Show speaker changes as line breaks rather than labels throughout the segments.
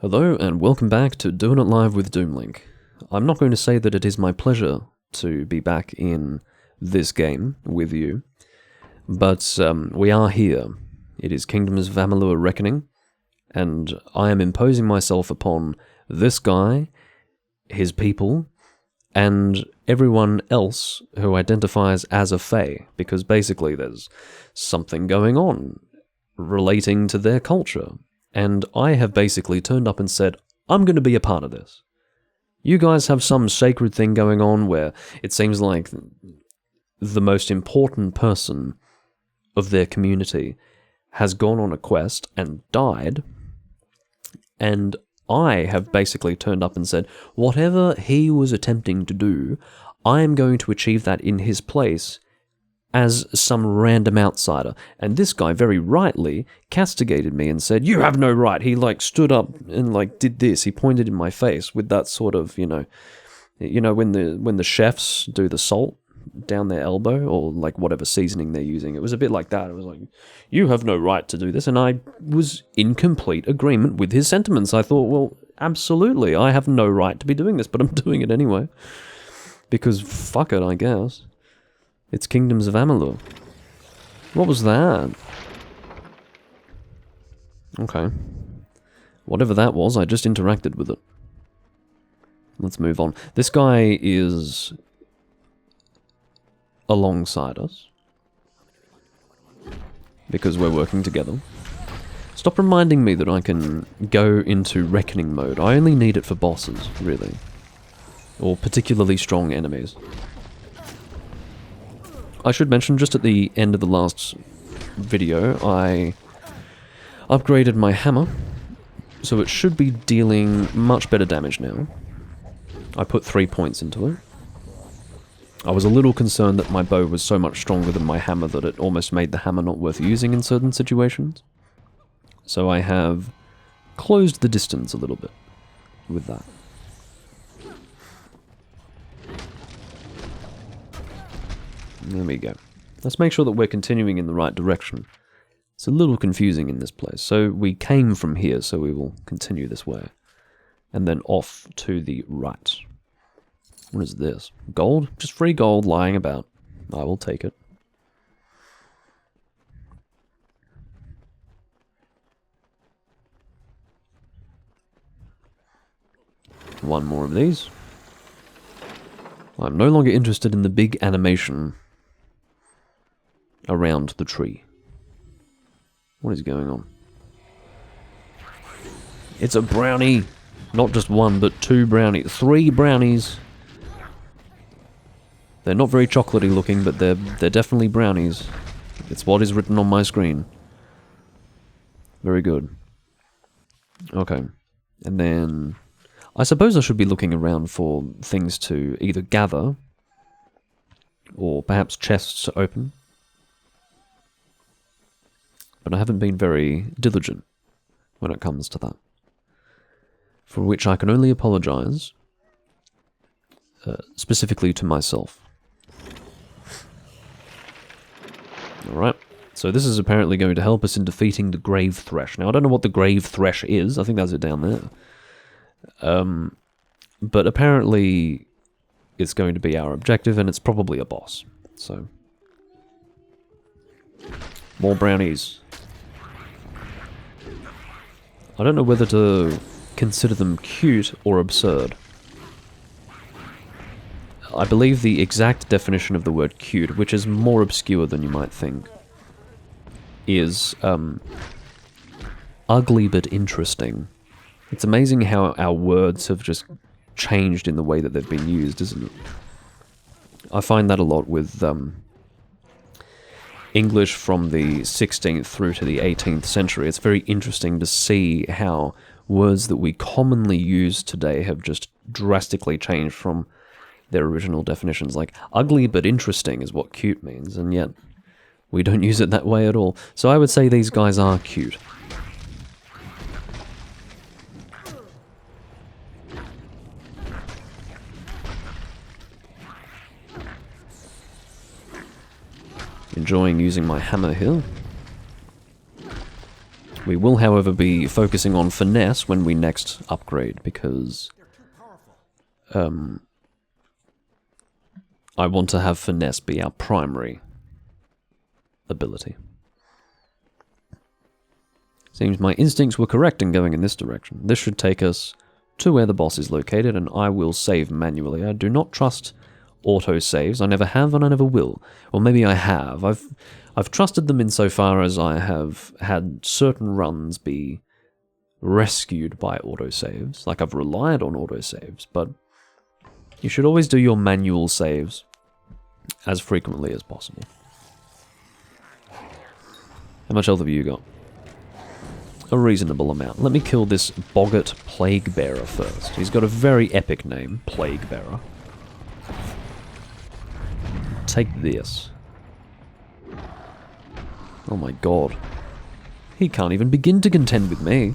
Hello and welcome back to Doing It Live with Doomlink. I'm not going to say that it is my pleasure to be back in this game with you, but we are here. It is Kingdoms of Amalur Reckoning, and I am imposing myself upon this guy, his people, and everyone else who identifies as a Fae, because basically there's something going on relating to their culture. And I have basically turned up and said, I'm going to be a part of this. You guys have some sacred thing going on where it seems like the most important person of their community has gone on a quest and died. And I have basically turned up and said, whatever he was attempting to do, I am going to achieve that in his place as some random outsider. And this guy very rightly castigated me and said, you have no right. He stood up and did this. He pointed in my face with that sort of, you know when the chefs do the salt down their elbow or whatever seasoning they're using. It was a bit like that. It was like, you have no right to do this. And I was in complete agreement with his sentiments. I thought, well, absolutely, I have no right to be doing this, but I'm doing it anyway. Because fuck it, I guess. It's Kingdoms of Amalur. What was that? Okay. Whatever that was, I just interacted with it. Let's move on. This guy is alongside us, because we're working together. Stop reminding me that I can go into reckoning mode. I only need it for bosses, really. Or particularly strong enemies. I should mention, just at the end of the last video, I upgraded my hammer, so it should be dealing much better damage now. I put 3 points into it. I was a little concerned that my bow was so much stronger than my hammer that it almost made the hammer not worth using in certain situations. So I have closed the distance a little bit with that. There we go. Let's make sure that we're continuing in the right direction. It's a little confusing in this place. So we came from here, so we will continue this way. And then off to the right. What is this? Gold? Just free gold lying about. I will take it. One more of these. I'm no longer interested in the big animation around the tree. What is going on? It's a brownie! Not just one, but 2 brownies. 3 brownies! They're not very chocolatey looking, but they're definitely brownies. It's what is written on my screen. Very good. Okay. And then I suppose I should be looking around for things to either gather or perhaps chests to open. But I haven't been very diligent when it comes to that. For which I can only apologize, specifically to myself. Alright, so this is apparently going to help us in defeating the Grave Thresh. Now, I don't know what the Grave Thresh is. I think that's it down there. But apparently it's going to be our objective, and it's probably a boss. So, more brownies. I don't know whether to consider them cute or absurd. I believe the exact definition of the word cute, which is more obscure than you might think, is ugly but interesting. It's amazing how our words have just changed in the way that they've been used, isn't it? I find that a lot with English from the 16th through to the 18th century. It's very interesting to see how words that we commonly use today have just drastically changed from their original definitions. Like, ugly but interesting is what cute means, and yet we don't use it that way at all. So I would say these guys are cute. Enjoying using my hammer here. We will, however, be focusing on finesse when we next upgrade, because I want to have finesse be our primary ability. Seems my instincts were correct in going in this direction. This should take us to where the boss is located, and I will save manually. I do not trust auto-saves. I never have, and I never will. Or maybe I have. I've trusted them insofar as I have had certain runs be rescued by autosaves. Like, I've relied on autosaves, but you should always do your manual saves as frequently as possible. How much health have you got? A reasonable amount. Let me kill this Boggart Plague Bearer first. He's got a very epic name, Plague Bearer. Take this. Oh my god. He can't even begin to contend with me.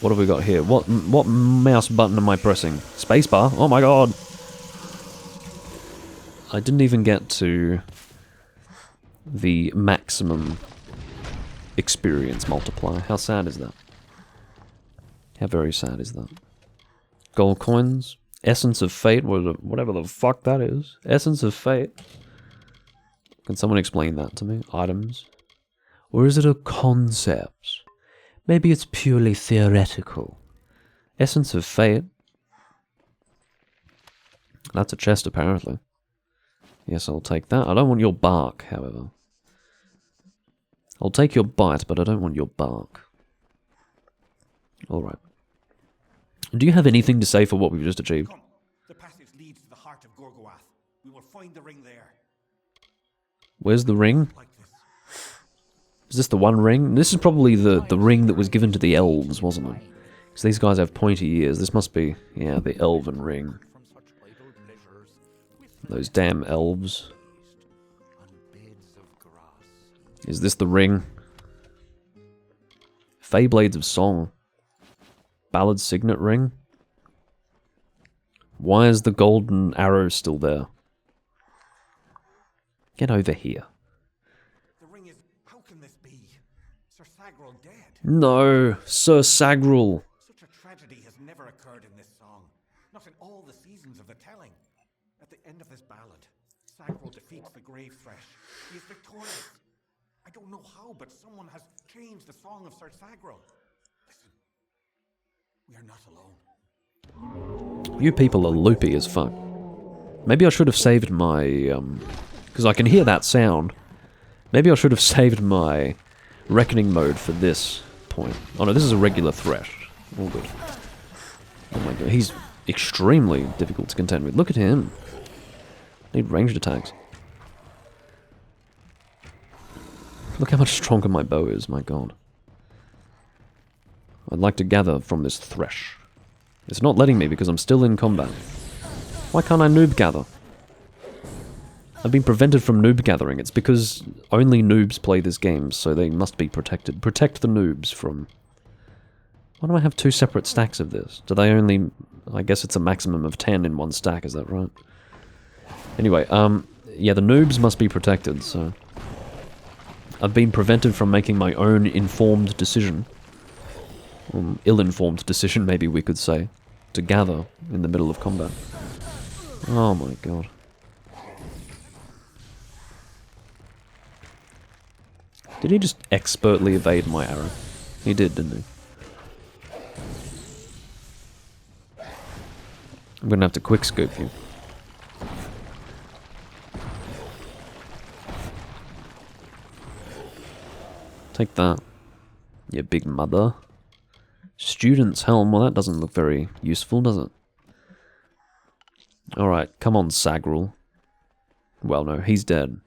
What have we got here? What mouse button am I pressing? Spacebar? Oh my god! I didn't even get to the maximum experience multiplier. How sad is that? How very sad is that? Gold coins? Essence of Fate? Whatever the fuck that is. Essence of Fate? Can someone explain that to me? Items? Or is it a concept? Maybe it's purely theoretical. Essence of Fate? That's a chest, apparently. Yes, I'll take that. I don't want your bark, however. I'll take your bite, but I don't want your bark. Alright. Do you have anything to say for what we've just achieved?
Come. The passage leads to the heart of Gorgoath. We will find the ring there.
Where's the ring?
Like this.
Is this the one ring? This is probably the ring that was given to the elves, wasn't it? Because these guys have pointy ears. This must be, yeah, the elven ring. Those damn elves. Is this the ring? Feyblades of Song. Ballad Signet Ring? Why is the golden arrow still there? Get over here.
The ring is... How can this be? Sir Sagrel dead.
No, Sir Sagrel.
Such a tragedy has never occurred in this song. Not in all the seasons of the telling. At the end of this ballad, Sagrel defeats the grave thresh. He is victorious. I don't know how, but someone has changed the song of Sir Sagrel. Listen. We are not alone.
You people are loopy as fuck. Maybe I should have saved my, because I can hear that sound. Maybe I should have saved my reckoning mode for this point. Oh no, this is a regular thresh. All good. Oh my god, he's extremely difficult to contend with. Look at him. Need ranged attacks. Look how much stronger my bow is, my god. I'd like to gather from this thresh. It's not letting me because I'm still in combat. Why can't I noob gather? I've been prevented from noob gathering. It's because only noobs play this game, so they must be protected. Protect the noobs from... Why do I have two separate stacks of this? Do they only... I guess it's a maximum of 10 in one stack, is that right? Anyway, yeah, the noobs must be protected, so... I've been prevented from making my own informed decision. Ill-informed decision, maybe we could say. To gather in the middle of combat. Oh my god. Did he just expertly evade my arrow? He did, didn't he? I'm gonna have to quick scope you. Take that. You big mother. Student's helm, well that doesn't look very useful, does it? Alright, come on, Sagrel. Well, no, he's dead.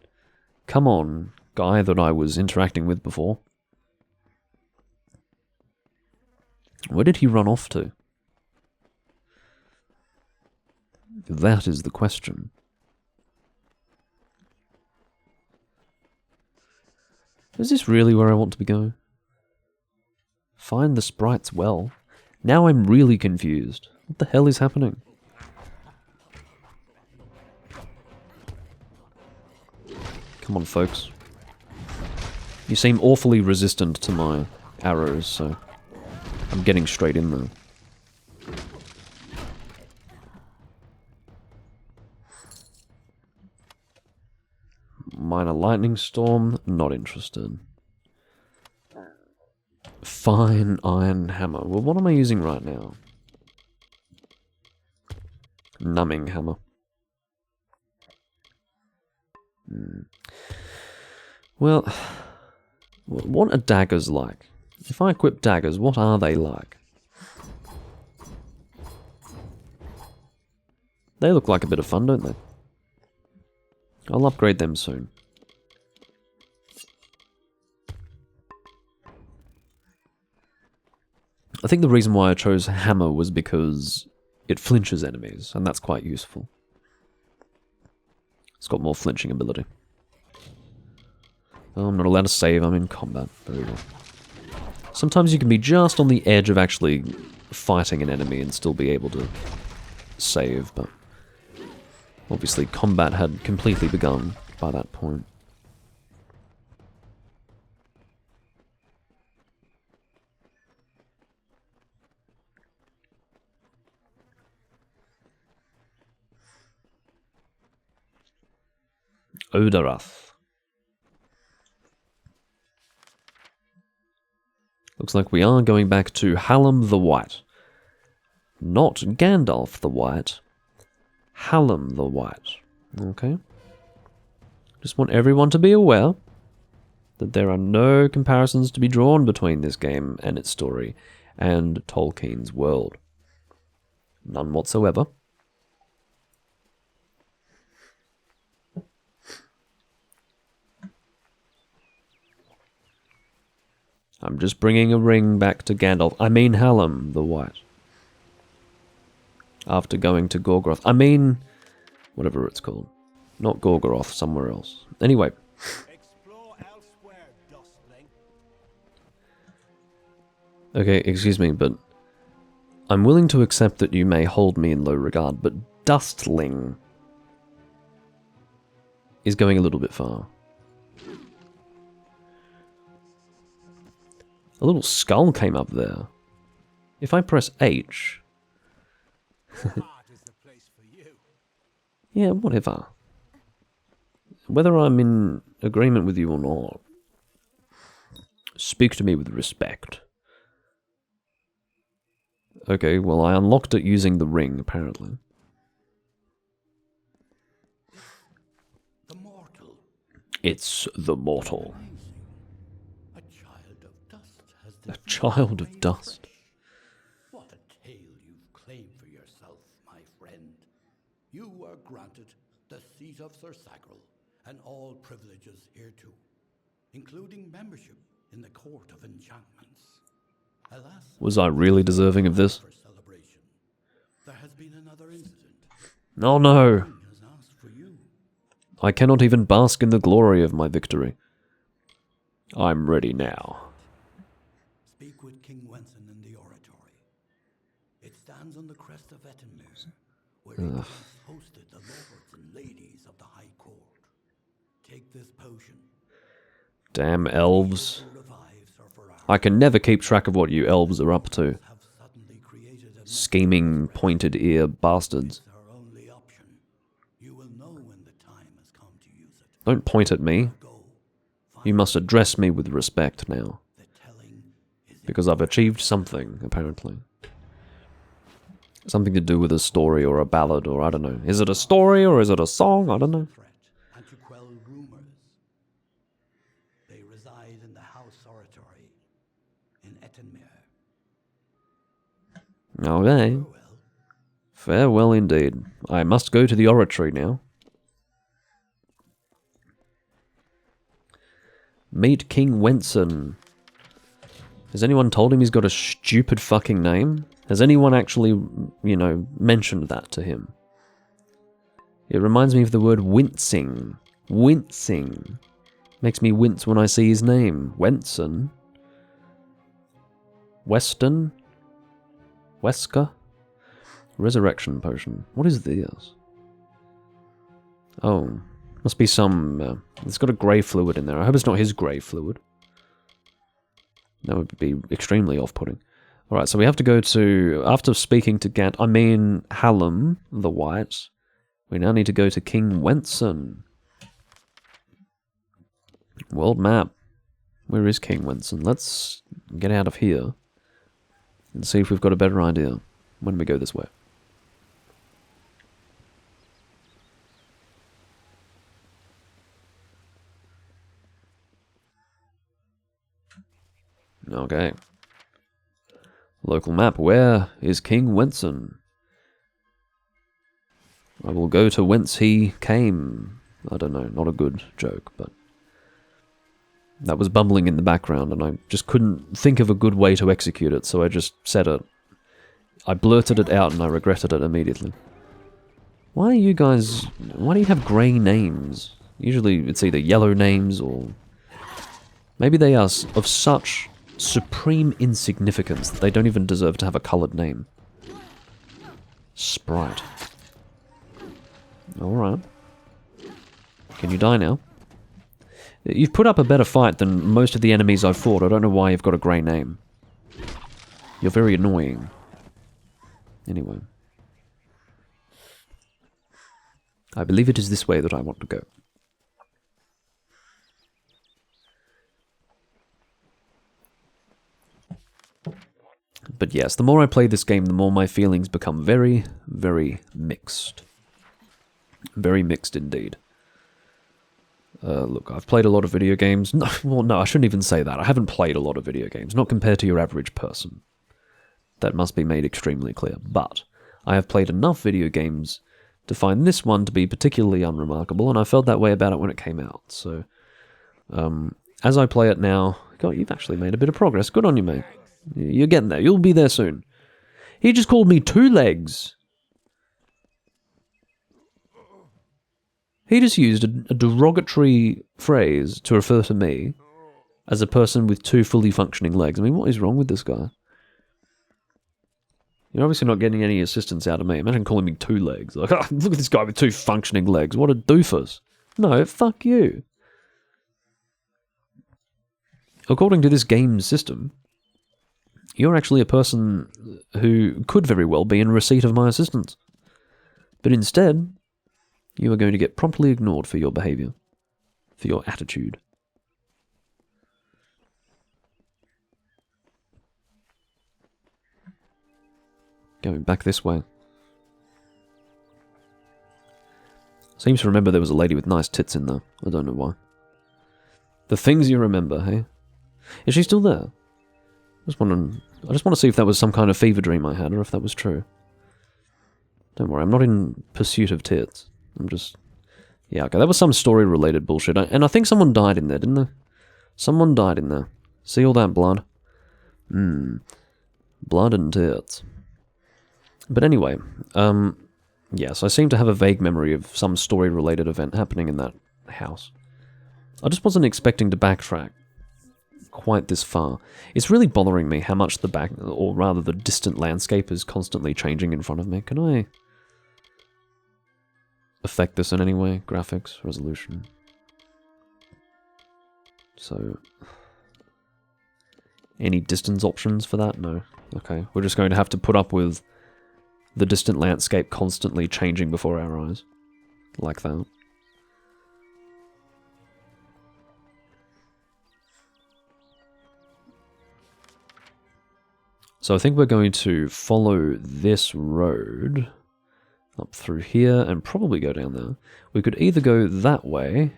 Come on, guy that I was interacting with before. Where did he run off to? That is the question. Is this really where I want to be going? Find the sprites well. Now I'm really confused. What the hell is happening? Come on, folks. You seem awfully resistant to my arrows, so I'm getting straight in there. Minor lightning storm, not interested. Fine iron hammer. Well, what am I using right now? Numbing hammer. Well, what are daggers like? If I equip daggers, what are they like? They look like a bit of fun, don't they? I'll upgrade them soon. I think the reason why I chose hammer was because it flinches enemies, and that's quite useful. It's got more flinching ability. Oh, I'm not allowed to save, I'm in combat. Very well. Sometimes you can be just on the edge of actually fighting an enemy and still be able to save, but obviously combat had completely begun by that point. Odarath. Looks like we are going back to Hallam the White. Not Gandalf the White. Hallam the White. Okay. Just want everyone to be aware that there are no comparisons to be drawn between this game and its story and Tolkien's world. None whatsoever. I'm just bringing a ring back to Gandalf. I mean Hallam the White. After going to Gorgoroth. I mean, whatever it's called. Not Gorgoroth, somewhere else. Anyway.
Explore elsewhere, dustling.
Okay, excuse me, but I'm willing to accept that you may hold me in low regard, but Dustling is going a little bit far. A little skull came up there. If I press H... Yeah, whatever. Whether I'm in agreement with you or not, speak to me with respect. Okay, well, I unlocked it using the ring, apparently.
The mortal.
It's the mortal.
A child of dust has
A child of dust.
What a tale you've claimed for yourself, my friend. You were granted the seat of Sir Sagrel and all privileges hereto, including membership in the Court of Enchantments. Alas,
Was I really deserving of this?
for celebration, there has been another incident.
Oh no!
King has asked for you.
I cannot even bask in the glory of my victory. I'm ready now.
Speak with King Wenson in the oratory. It stands on the crest of Ettenmere, where he once hosted the lords and ladies of the High Court. Take this potion.
Damn elves.
Who revives her for hours.
I can never keep track of what you elves are up to.
Have suddenly created a
Scheming, pointed ear bastards.
It's our only option. You will know when the time has come to use it.
Don't point at me.
Go.
You must address me with respect now.
The telling is
Because I've achieved something, apparently. Something to do with a story or a ballad or I don't know. Is it a story or is it a song? I don't know.
threat and to quell rumors. They reside in the House Oratory in Ettenmere.
Okay.
Farewell.
Farewell indeed. I must go to the oratory now. Meet King Wenson. Has anyone told him he's got a stupid fucking name? Has anyone actually, you know, mentioned that to him? It reminds me of the word wincing. Wincing. Makes me wince when I see his name. Wenson. Weston? Wesker? Resurrection potion. What is this? Oh, must be some... it's got a grey fluid in there. I hope it's not his grey fluid. That would be extremely off-putting. Alright, so we have to go to, after speaking to Hallam the White, we now need to go to King Wenson. World map. Where is King Wenson? Let's get out of here and see if we've got a better idea when we go this way. Okay. Local map. Where is King Wenson? I will go to whence he came. I don't know, not a good joke, but that was bubbling in the background and I just couldn't think of a good way to execute it, so I just said it. I blurted it out and I regretted it immediately. Why do you have grey names? Usually it's either yellow names or... Maybe they are of such supreme insignificance that they don't even deserve to have a coloured name. Sprite. Alright. Can you die now? You've put up a better fight than most of the enemies I've fought. I don't know why you've got a grey name. You're very annoying. Anyway. I believe it is this way that I want to go. But yes, the more I play this game, the more my feelings become very, very mixed. Very mixed indeed. Look, I've played a lot of video games. No, well, no, I shouldn't even say that. I haven't played a lot of video games, not compared to your average person. That must be made extremely clear. But I have played enough video games to find this one to be particularly unremarkable, and I felt that way about it when it came out. So, as I play it now... God, you've actually made a bit of progress. Good on you, mate. You're getting there. You'll be there soon. He just called me two legs. He just used a derogatory phrase to refer to me as a person with two fully functioning legs. I mean, what is wrong with this guy? You're obviously not getting any assistance out of me. Imagine calling me two legs. Like, oh, look at this guy with two functioning legs. What a doofus. No, fuck you. According to this game system, you're actually a person who could very well be in receipt of my assistance. But instead, you are going to get promptly ignored for your behaviour, for your attitude. Going back this way. Seems to remember there was a lady with nice tits in there. I don't know why. The things you remember, hey? Is she still there? I just want to see if that was some kind of fever dream I had, or if that was true. Don't worry, I'm not in pursuit of tits. I'm just... Yeah, okay, that was some story-related bullshit. And I think someone died in there, didn't they? Someone died in there. See all that blood? Blood and tits. But anyway, yes, I seem to have a vague memory of some story-related event happening in that house. I just wasn't expecting to backtrack quite this far. It's really bothering me how much the distant landscape is constantly changing in front of me. Can I affect this in any way? Graphics, resolution. So, any distance options for that? No. Okay, we're just going to have to put up with the distant landscape constantly changing before our eyes. Like that. So I think we're going to follow this road up through here and probably go down there. We could either go that way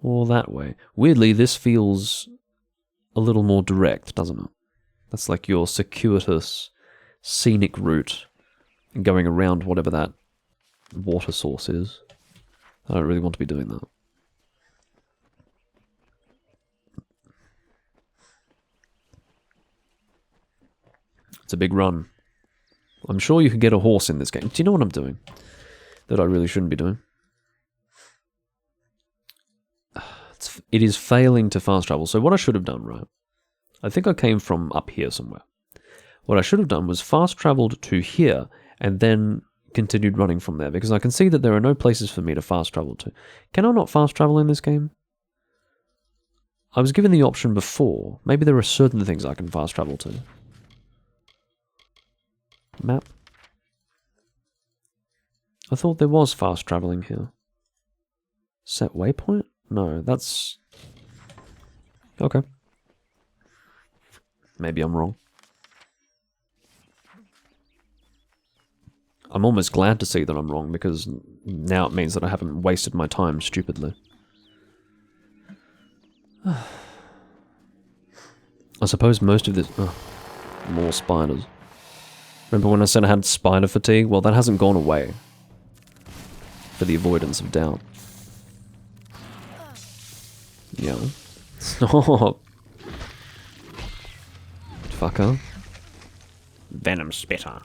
or that way. Weirdly, this feels a little more direct, doesn't it? That's like your circuitous, scenic route going around whatever that water source is. I don't really want to be doing that. It's a big run. I'm sure you could get a horse in this game. Do you know what I'm doing? That I really shouldn't be doing. It is failing to fast travel. So what I should have done, right? I think I came from up here somewhere. What I should have done was fast traveled to here and then continued running from there, because I can see that there are no places for me to fast travel to. Can I not fast travel in this game? I was given the option before. Maybe there are certain things I can fast travel to. Map. I thought there was fast traveling here. Set waypoint? No, that's... Okay. Maybe I'm wrong. I'm almost glad to see that I'm wrong, because now it means that I haven't wasted my time stupidly. I suppose most of this... Oh, more spiders. Remember when I said I had spider fatigue? Well, that hasn't gone away. For the avoidance of doubt. Yeah. Stop. Fucker. Venom spitter.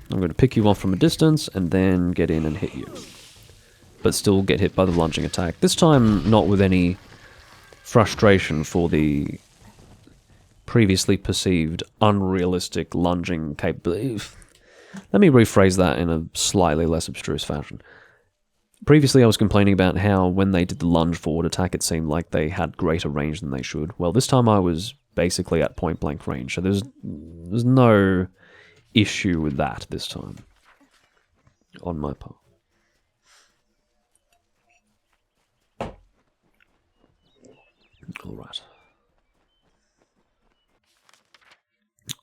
I'm going to pick you off from a distance and then get in and hit you. But still get hit by the lunging attack. This time, not with any frustration for the previously perceived unrealistic lunging capability. Let me rephrase that in a slightly less abstruse fashion. Previously I was complaining about how when they did the lunge forward attack it seemed like they had greater range than they should. Well, this time I was basically at point blank range, so there's no issue with that this time. On my part. Alright.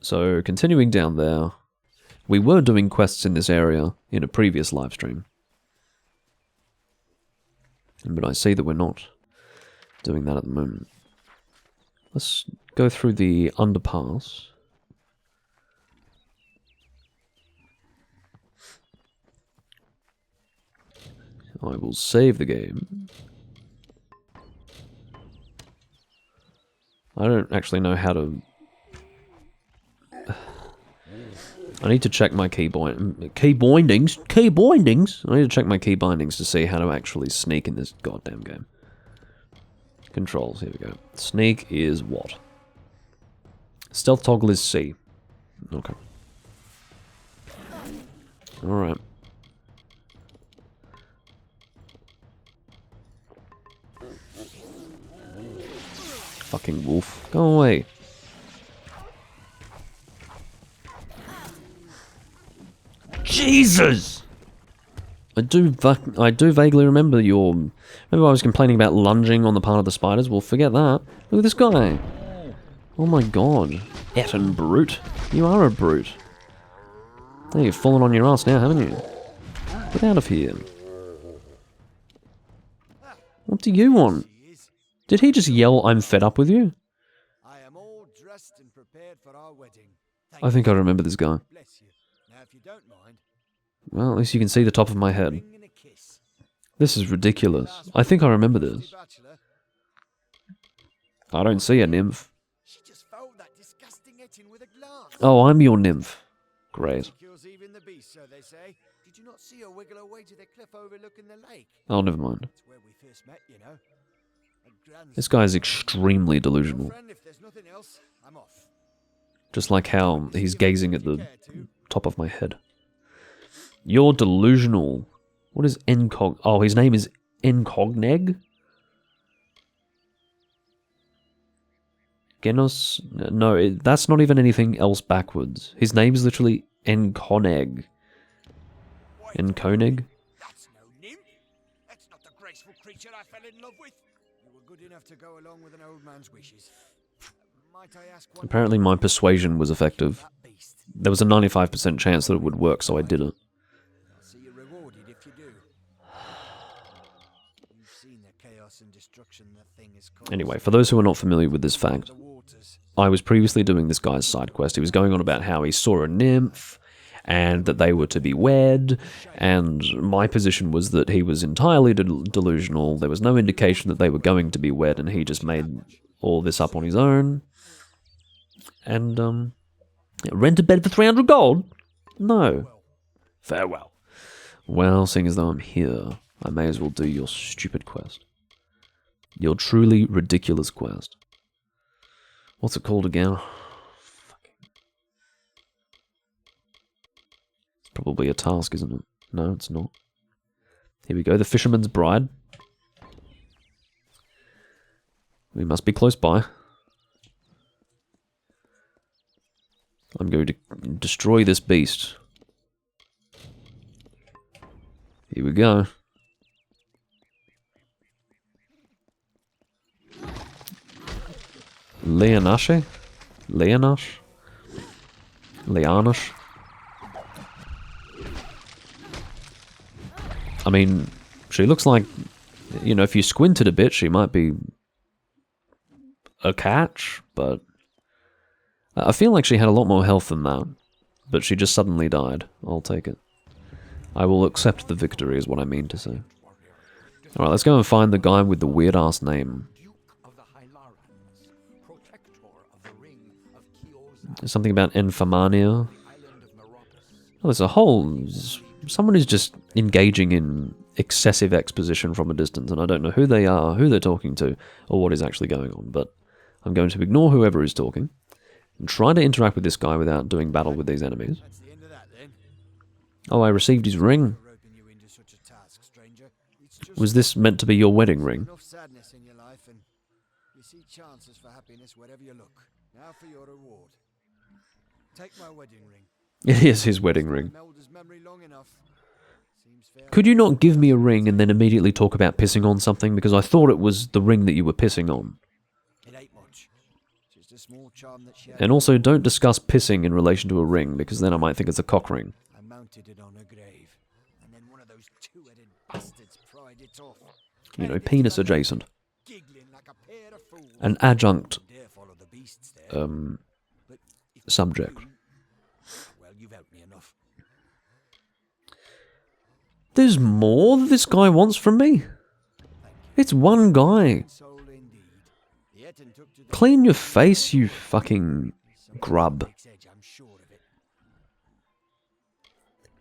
So, continuing down there, we were doing quests in this area in a previous livestream. But I see that we're not doing that at the moment. Let's go through the underpass. I will save the game. I don't actually know how to... I need to check my key bindings. I need to check my key bindings to see how to actually sneak in this goddamn game. Controls, here we go. Sneak is what? Stealth toggle is C. Okay. Alright. Fucking wolf. Go away. Jesus! I do vaguely remember your... Remember I was complaining about lunging on the part of the spiders? Well, forget that. Look at this guy. Oh my god. Etten brute. You are a brute. Hey, you've fallen on your ass now, haven't you? Get out of here. What do you want? Did he just yell, I'm fed up with you?
I am all dressed and prepared for our wedding.
I think I remember this guy.
Bless you. Now, if you don't mind,
Well, at least you can see the top of my head. This is ridiculous. I think I remember this. I don't see a nymph.
She just fouled that disgusting etching with a glance.
Oh, I'm your nymph. Great.
Kills even the beast, so they say. Did you not see her wiggle her way to the cliff overlooking the lake?
Oh, never mind.
That's where we first met, you know.
This guy is extremely delusional.
Friend, if there's nothing else, I'm off.
Just like how he's gazing at the top of my head. You're delusional. What is Encog... Oh, his name is Encogneg? Genos... No, that's not even anything else backwards. His name is literally Enconeg. Enconeg?
That's no nymph. That's not the graceful creature I fell in love with. You were good enough to go along with an old man's wishes. Might I ask what...
Apparently my persuasion was effective. There was a 95% chance that it would work, so I did it.
I'll see you rewarded if you do. You've seen the chaos and destruction the thing is caused.
Anyway, for those who are not familiar with this fact, I was previously doing this guy's side quest. He was going on about how he saw a nymph, and that they were to be wed, and my position was that he was entirely delusional. There was no indication that they were going to be wed, and he just made all this up on his own. And, rent a bed for 300 gold? No. Farewell. Well, seeing as though I'm here, I may as well do your stupid quest. Your truly ridiculous quest. What's it called again? Probably a task, isn't it? No, it's not. Here we go, the Fisherman's Bride. We must be close by. I'm going to destroy this beast. Here we go. Leonash? Leonash? Leonash? I mean, she looks like, you know, if you squinted a bit, she might be a catch, but I feel like she had a lot more health than that, but she just suddenly died. I'll take it. I will accept the victory is what I mean to say. Alright, let's go and find the guy with the weird-ass name. There's something about Enfamania. Oh, there's a whole... Someone who's just engaging in excessive exposition from a distance, and I don't know who they are, who they're talking to, or what is actually going on, but I'm going to ignore whoever is talking, and try to interact with this guy without doing battle with these enemies. Oh, I received his ring. Was this meant to be your wedding ring? It is his wedding ring. Could you not give me a ring and then immediately talk about pissing on something? Because I thought it was the ring that you were pissing on. And also, don't discuss pissing in relation to a ring, because then I might think it's a cock ring.
I mounted it on a grave, and then one of those two-headed bastards pried it off.
You know, penis adjacent. An adjunct subject.
Well, you've helped me enough.
There's more this guy wants from me. It's one guy. Clean your face, you fucking grub.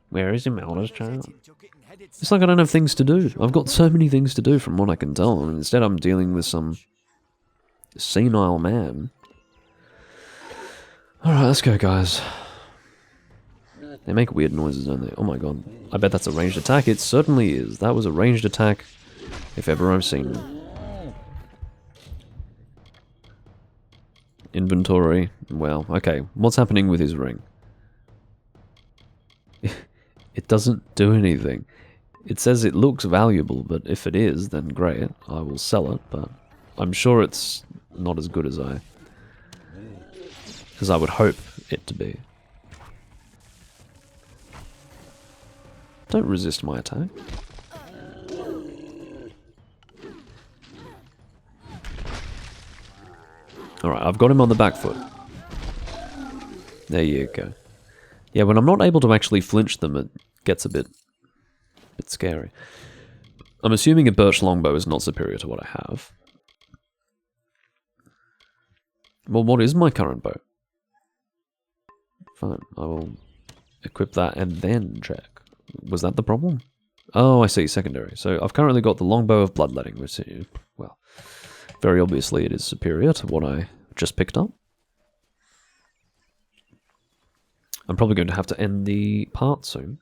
Where is Amalur's child? It's like I don't have things to do. I've got so many things to do from what I can tell, and instead I'm dealing with some senile man. Alright, let's go, guys. They make weird noises, don't they? Oh my god. I bet that's a ranged attack. It certainly is. That was a ranged attack, if ever I've seen one. Inventory. Well, okay. What's happening with his ring? It doesn't do anything. It says it looks valuable, but if it is, then great. I will sell it, but I'm sure it's not as good as I would hope it to be. Don't resist my attack. Alright, I've got him on the back foot. There you go. Yeah, when I'm not able to actually flinch them, it gets a bit scary. I'm assuming a birch longbow is not superior to what I have. Well, what is my current bow? Fine, I will equip that and then check. Was that the problem? Oh, I see, secondary. So I've currently got the longbow of bloodletting, which, well, very obviously it is superior to what I just picked up. I'm probably going to have to end the part soon,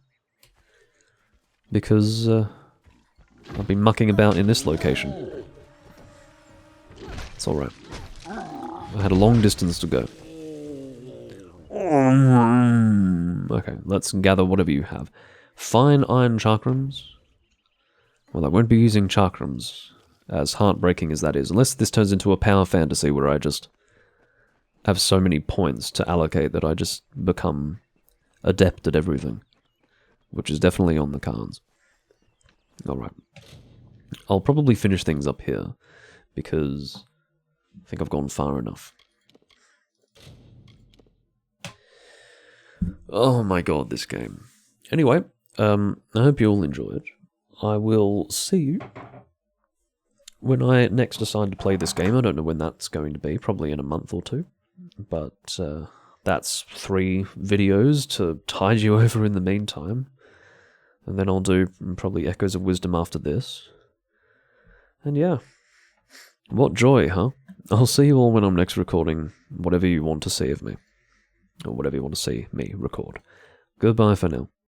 because I've been mucking about in this location. It's alright. I had a long distance to go. Okay, let's gather whatever you have. Fine iron chakrams. Well, I won't be using chakrams, as heartbreaking as that is, unless this turns into a power fantasy where I just have so many points to allocate that I just become adept at everything, which is definitely on the cards. Alright. I'll probably finish things up here, because I think I've gone far enough. Oh my god, this game. Anyway, I hope you all enjoyed. I will see you when I next decide to play this game. I don't know when that's going to be, probably in a month or two. But that's 3 videos to tide you over in the meantime. And then I'll do probably Echoes of Wisdom after this. And yeah, what joy, huh? I'll see you all when I'm next recording whatever you want to see of me. Or whatever you want to see me record. Goodbye for now.